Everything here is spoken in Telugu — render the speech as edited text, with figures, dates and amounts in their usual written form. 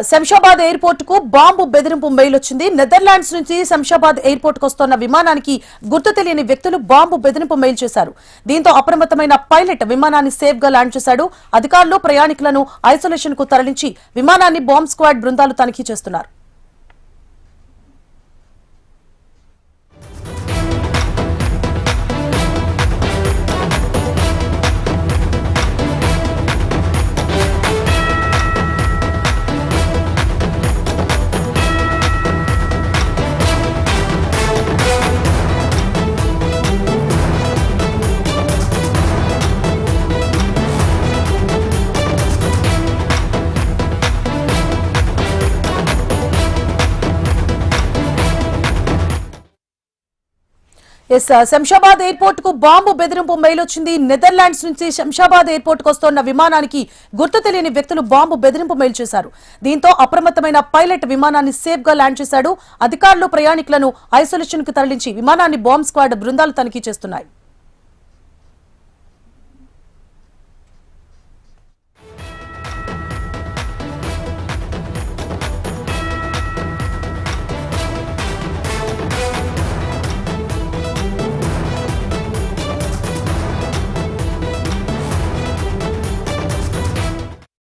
శంషాబాద్ ఎయిర్పోర్ట్ కు బాంబు బెదిరింపు మెయిల్ వచ్చింది. నెదర్లాండ్స్ నుంచి శంషాబాద్ ఎయిర్పోర్ట్ కు వస్తున్న విమానానికి గుర్తు తెలియని వ్యక్తులు బాంబు బెదిరింపు మెయిల్ చేశారు. దీంతో అప్రమత్తమైన పైలట్ విమానాన్ని సేఫ్ గా ల్యాండ్ చేశాడు. అధికారులు ప్రయాణికులను ఐసోలేషన్ కు తరలించి విమానాన్ని బాంబ్ స్క్వాడ్ బృందాలు తనిఖీ చేస్తున్నారు. శంషాబాద్ ఎయిర్పోర్ట్ కు బాంబు బెదిరింపు మెయిల్ వచ్చింది. నెదర్లాండ్స్ నుంచి శంషాబాద్ ఎయిర్పోర్ట్ కు వస్తున్న విమానానికి గుర్తు తెలియని వ్యక్తులు బాంబు బెదిరింపు మెయిల్ చేశారు. దీంతో అప్రమత్తమైన పైలట్ విమానాన్ని సేఫ్ గా ల్యాండ్ చేశాడు. అధికారులు ప్రయాణికులను ఐసోలేషన్ కు తరలించి విమానాన్ని బాంబ్ స్క్వాడ్ బృందాలు తనిఖీ చేస్తున్నాయి.